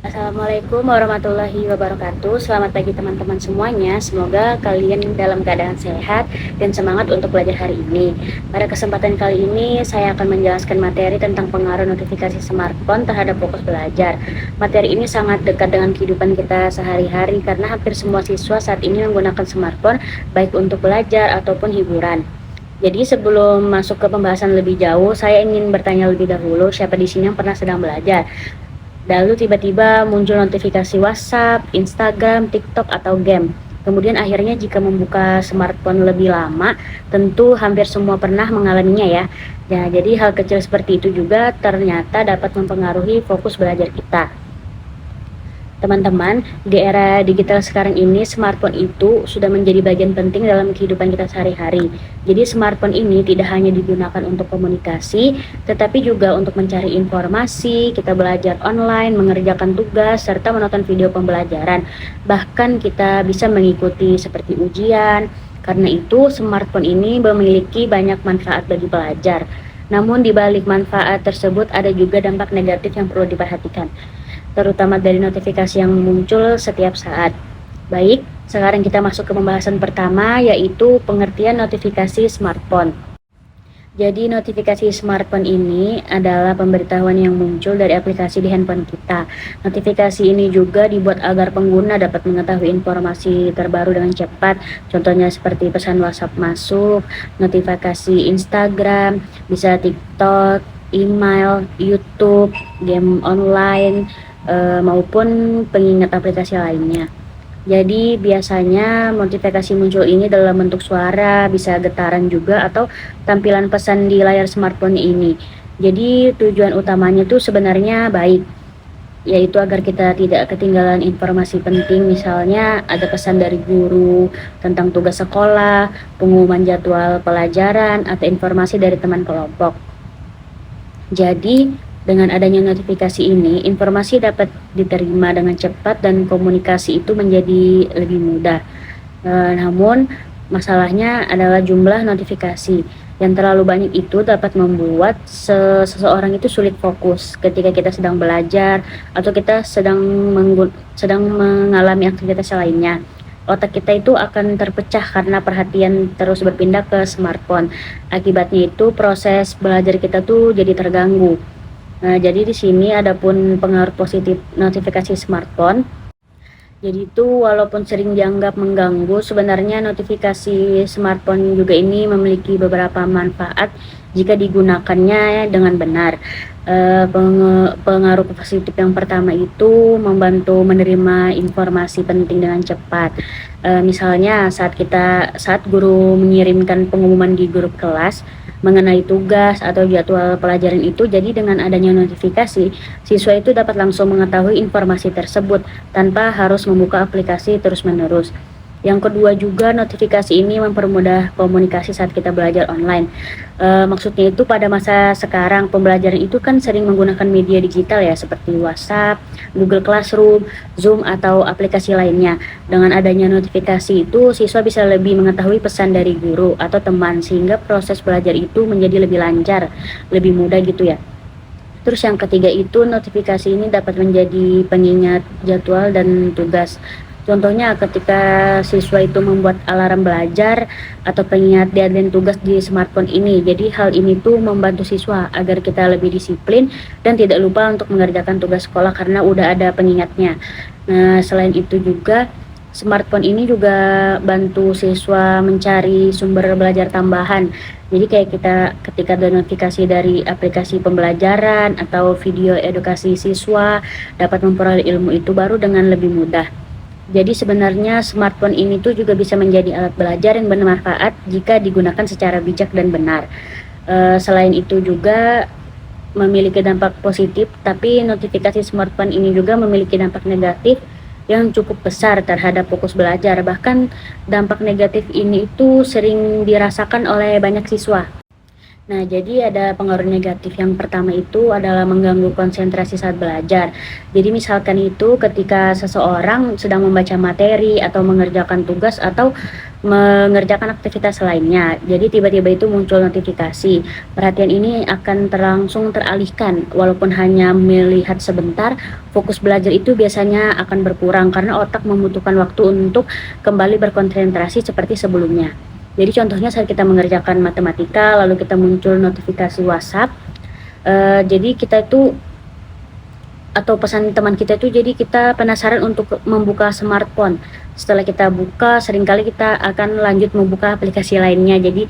Assalamualaikum warahmatullahi wabarakatuh. Selamat pagi teman-teman semuanya. Semoga kalian dalam keadaan sehat dan semangat untuk belajar hari ini. Pada kesempatan kali ini saya akan menjelaskan materi tentang pengaruh notifikasi smartphone terhadap fokus belajar. Materi ini sangat dekat dengan kehidupan kita sehari-hari karena hampir semua siswa saat ini menggunakan smartphone baik untuk belajar ataupun hiburan. Jadi sebelum masuk ke pembahasan lebih jauh, saya ingin bertanya lebih dahulu, siapa di sini yang pernah sedang belajar? Lalu tiba-tiba muncul notifikasi WhatsApp, Instagram, TikTok, atau game. Kemudian akhirnya jika membuka smartphone lebih lama, tentu hampir semua pernah mengalaminya ya. Ya, jadi hal kecil seperti itu juga ternyata dapat mempengaruhi fokus belajar kita. Teman-teman, di era digital sekarang ini, smartphone itu sudah menjadi bagian penting dalam kehidupan kita sehari-hari. Jadi smartphone ini tidak hanya digunakan untuk komunikasi, tetapi juga untuk mencari informasi, kita belajar online, mengerjakan tugas, serta menonton video pembelajaran. Bahkan kita bisa mengikuti seperti ujian. Karena itu, smartphone ini memiliki banyak manfaat bagi pelajar. Namun di balik manfaat tersebut ada juga dampak negatif yang perlu diperhatikan, terutama dari notifikasi yang muncul setiap saat. Baik, sekarang kita masuk ke pembahasan pertama, yaitu pengertian notifikasi smartphone. Jadi notifikasi smartphone ini adalah pemberitahuan yang muncul dari aplikasi di handphone kita. Notifikasi ini juga dibuat agar pengguna dapat mengetahui informasi terbaru dengan cepat. Contohnya seperti pesan WhatsApp masuk, notifikasi Instagram, bisa TikTok, email, YouTube, game online, maupun pengingat aplikasi lainnya. Jadi biasanya notifikasi muncul ini dalam bentuk suara, bisa getaran juga, atau tampilan pesan di layar smartphone ini. Jadi tujuan utamanya tuh sebenarnya baik, yaitu agar kita tidak ketinggalan informasi penting, misalnya ada pesan dari guru tentang tugas sekolah, pengumuman jadwal pelajaran, atau informasi dari teman kelompok. Jadi, dengan adanya notifikasi ini, informasi dapat diterima dengan cepat dan komunikasi itu menjadi lebih mudah. Namun, masalahnya adalah jumlah notifikasi. Yang terlalu banyak itu dapat membuat seseorang itu sulit fokus ketika kita sedang belajar atau kita sedang mengalami aktivitas lainnya. Otak kita itu akan terpecah karena perhatian terus berpindah ke smartphone. Akibatnya itu proses belajar kita tuh jadi terganggu. Nah, jadi di sini adapun pengaruh positif notifikasi smartphone. Jadi itu walaupun sering dianggap mengganggu, sebenarnya notifikasi smartphone juga ini memiliki beberapa manfaat jika digunakannya dengan benar. Pengaruh positif yang pertama itu membantu menerima informasi penting dengan cepat. Misalnya saat guru mengirimkan pengumuman di grup kelas mengenai tugas atau jadwal pelajaran itu, jadi dengan adanya notifikasi, siswa itu dapat langsung mengetahui informasi tersebut tanpa harus membuka aplikasi terus-menerus. Yang kedua juga, notifikasi ini mempermudah komunikasi saat kita belajar online. Maksudnya itu pada masa sekarang pembelajaran itu kan sering menggunakan media digital ya, seperti WhatsApp, Google Classroom, Zoom, atau aplikasi lainnya. Dengan adanya notifikasi itu, siswa bisa lebih mengetahui pesan dari guru atau teman, sehingga proses belajar itu menjadi lebih lancar, lebih mudah gitu ya. Terus yang ketiga itu, notifikasi ini dapat menjadi pengingat jadwal dan tugas. Contohnya ketika siswa itu membuat alarm belajar atau pengingat deadline tugas di smartphone ini. Jadi hal ini tuh membantu siswa agar kita lebih disiplin dan tidak lupa untuk mengerjakan tugas sekolah karena udah ada pengingatnya. Nah, selain itu juga smartphone ini juga bantu siswa mencari sumber belajar tambahan. Jadi kayak kita ketika ada notifikasi dari aplikasi pembelajaran atau video edukasi, siswa dapat memperoleh ilmu itu baru dengan lebih mudah. Jadi sebenarnya smartphone ini tuh juga bisa menjadi alat belajar yang bermanfaat jika digunakan secara bijak dan benar. Selain itu juga memiliki dampak positif, tapi notifikasi smartphone ini juga memiliki dampak negatif yang cukup besar terhadap fokus belajar. Bahkan dampak negatif ini itu sering dirasakan oleh banyak siswa. Nah, jadi ada pengaruh negatif. Yang pertama itu adalah mengganggu konsentrasi saat belajar. Jadi misalkan itu ketika seseorang sedang membaca materi atau mengerjakan tugas atau mengerjakan aktivitas lainnya. Jadi tiba-tiba itu muncul notifikasi. Perhatian ini akan langsung teralihkan. Walaupun hanya melihat sebentar, fokus belajar itu biasanya akan berkurang karena otak membutuhkan waktu untuk kembali berkonsentrasi seperti sebelumnya. Jadi contohnya saat kita mengerjakan matematika, lalu kita muncul notifikasi WhatsApp, jadi kita itu atau pesan teman kita itu, jadi kita penasaran untuk membuka smartphone. Setelah kita buka, seringkali kita akan lanjut membuka aplikasi lainnya. Jadi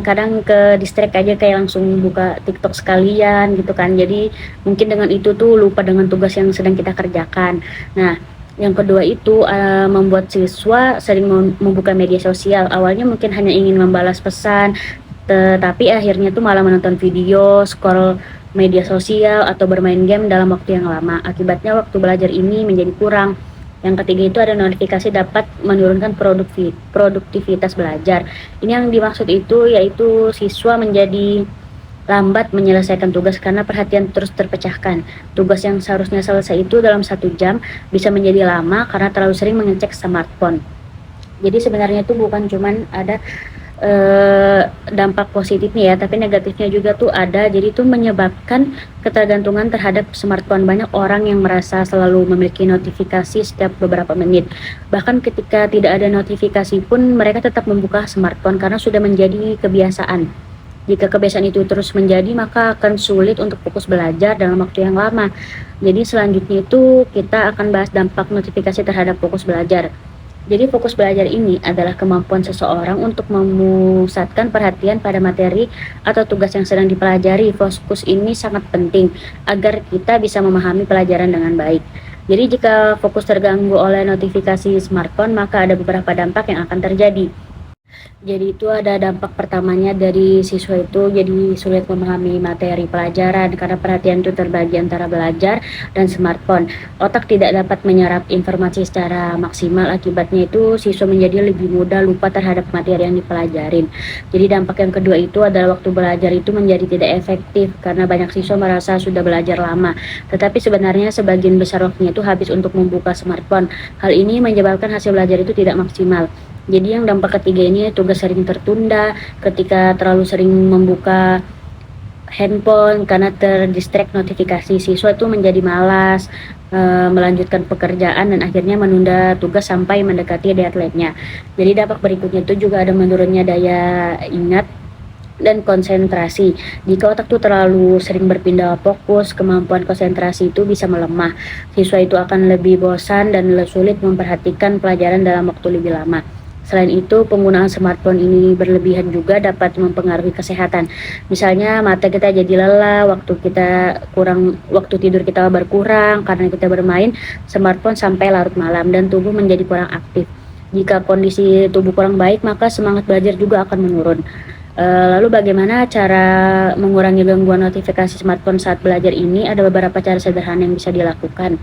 kadang ke distract aja, kayak langsung buka TikTok sekalian gitu kan. Jadi mungkin dengan itu tuh lupa dengan tugas yang sedang kita kerjakan. Nah, yang kedua itu membuat siswa sering membuka media sosial. Awalnya mungkin hanya ingin membalas pesan, tetapi akhirnya tuh malah menonton video, scroll media sosial, atau bermain game dalam waktu yang lama. Akibatnya waktu belajar ini menjadi kurang. Yang ketiga itu ada notifikasi dapat menurunkan produktivitas belajar. Ini yang dimaksud itu yaitu siswa menjadi lambat menyelesaikan tugas karena perhatian terus terpecahkan. Tugas yang seharusnya selesai itu dalam 1 jam bisa menjadi lama karena terlalu sering mengecek smartphone. Jadi sebenarnya itu bukan cuman ada dampak positifnya ya, tapi negatifnya juga tuh ada. Jadi itu menyebabkan ketergantungan terhadap smartphone. Banyak orang yang merasa selalu memiliki notifikasi setiap beberapa menit. Bahkan ketika tidak ada notifikasi pun mereka tetap membuka smartphone karena sudah menjadi kebiasaan. Jika kebiasaan itu terus menjadi, maka akan sulit untuk fokus belajar dalam waktu yang lama. Jadi selanjutnya itu kita akan bahas dampak notifikasi terhadap fokus belajar. Jadi fokus belajar ini adalah kemampuan seseorang untuk memusatkan perhatian pada materi atau tugas yang sedang dipelajari. Fokus ini sangat penting agar kita bisa memahami pelajaran dengan baik. Jadi jika fokus terganggu oleh notifikasi smartphone, maka ada beberapa dampak yang akan terjadi. Jadi itu ada dampak pertamanya dari siswa itu jadi sulit memahami materi pelajaran karena perhatian itu terbagi antara belajar dan smartphone. Otak tidak dapat menyerap informasi secara maksimal, akibatnya itu siswa menjadi lebih mudah lupa terhadap materi yang dipelajarin. Jadi dampak yang kedua itu adalah waktu belajar itu menjadi tidak efektif karena banyak siswa merasa sudah belajar lama, tetapi sebenarnya sebagian besar waktunya itu habis untuk membuka smartphone. Hal ini menyebabkan hasil belajar itu tidak maksimal. Jadi yang dampak ketiga ini tugas sering tertunda ketika terlalu sering membuka handphone karena terdistract notifikasi. Siswa itu menjadi malas melanjutkan pekerjaan dan akhirnya menunda tugas sampai mendekati deadline-nya. Jadi dampak berikutnya itu juga ada menurunnya daya ingat dan konsentrasi. Jika otak itu terlalu sering berpindah fokus, kemampuan konsentrasi itu bisa melemah. Siswa itu akan lebih bosan dan sulit memperhatikan pelajaran dalam waktu lebih lama. Selain itu, penggunaan smartphone ini berlebihan juga dapat mempengaruhi kesehatan. Misalnya mata kita jadi lelah, waktu tidur kita berkurang karena kita bermain smartphone sampai larut malam, dan tubuh menjadi kurang aktif. Jika kondisi tubuh kurang baik, maka semangat belajar juga akan menurun. Lalu bagaimana cara mengurangi gangguan notifikasi smartphone saat belajar ini? Ada beberapa cara sederhana yang bisa dilakukan.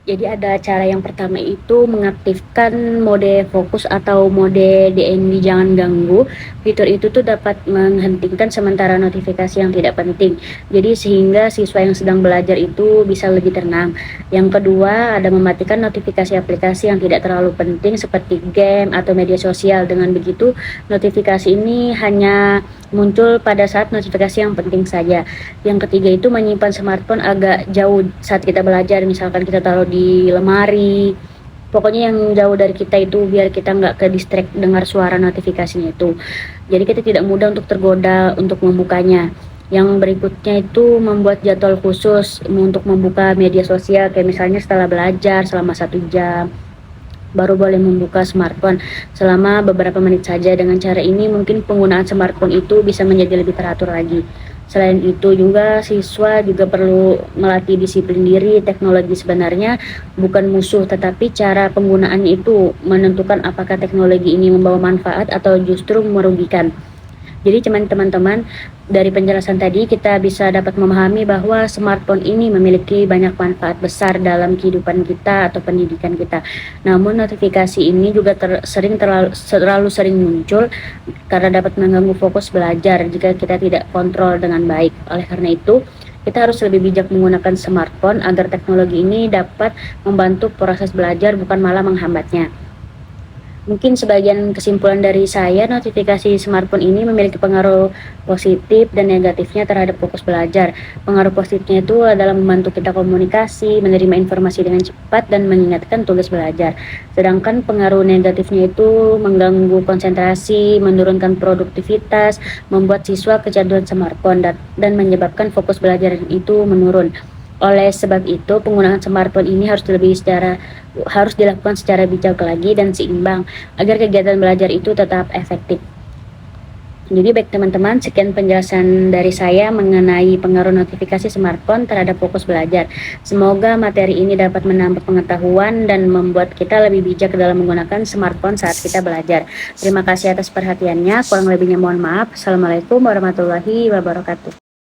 Jadi ada cara yang pertama itu mengaktifkan mode fokus atau mode DND jangan ganggu. Fitur itu tuh dapat menghentikan sementara notifikasi yang tidak penting. Jadi sehingga siswa yang sedang belajar itu bisa lebih tenang. Yang kedua ada mematikan notifikasi aplikasi yang tidak terlalu penting seperti game atau media sosial. Dengan begitu notifikasi ini hanya muncul pada saat notifikasi yang penting saja. Yang ketiga itu menyimpan smartphone agak jauh saat kita belajar. Misalkan kita taruh di lemari, pokoknya yang jauh dari kita itu biar kita nggak ke distract dengar suara notifikasinya itu. Jadi kita tidak mudah untuk tergoda untuk membukanya. Yang berikutnya itu membuat jadwal khusus untuk membuka media sosial, kayak misalnya setelah belajar selama 1 jam baru boleh membuka smartphone selama beberapa menit saja. Dengan cara ini mungkin penggunaan smartphone itu bisa menjadi lebih teratur lagi. Selain itu juga siswa juga perlu melatih disiplin diri. Teknologi sebenarnya bukan musuh, tetapi cara penggunaannya itu menentukan apakah teknologi ini membawa manfaat atau justru merugikan. Jadi teman-teman, dari penjelasan tadi kita bisa dapat memahami bahwa smartphone ini memiliki banyak manfaat besar dalam kehidupan kita atau pendidikan kita. Namun notifikasi ini juga terlalu sering muncul karena dapat mengganggu fokus belajar jika kita tidak kontrol dengan baik. Oleh karena itu, kita harus lebih bijak menggunakan smartphone agar teknologi ini dapat membantu proses belajar bukan malah menghambatnya. Mungkin sebagian kesimpulan dari saya, notifikasi smartphone ini memiliki pengaruh positif dan negatifnya terhadap fokus belajar. Pengaruh positifnya itu adalah membantu kita komunikasi, menerima informasi dengan cepat, dan mengingatkan tugas belajar. Sedangkan pengaruh negatifnya itu mengganggu konsentrasi, menurunkan produktivitas, membuat siswa kecanduan smartphone, dan menyebabkan fokus belajar itu menurun. Oleh sebab itu, penggunaan smartphone ini harus dilakukan secara bijak lagi dan seimbang agar kegiatan belajar itu tetap efektif. Jadi baik teman-teman, sekian penjelasan dari saya mengenai pengaruh notifikasi smartphone terhadap fokus belajar. Semoga materi ini dapat menambah pengetahuan dan membuat kita lebih bijak dalam menggunakan smartphone saat kita belajar. Terima kasih atas perhatiannya, kurang lebihnya mohon maaf. Assalamualaikum warahmatullahi wabarakatuh.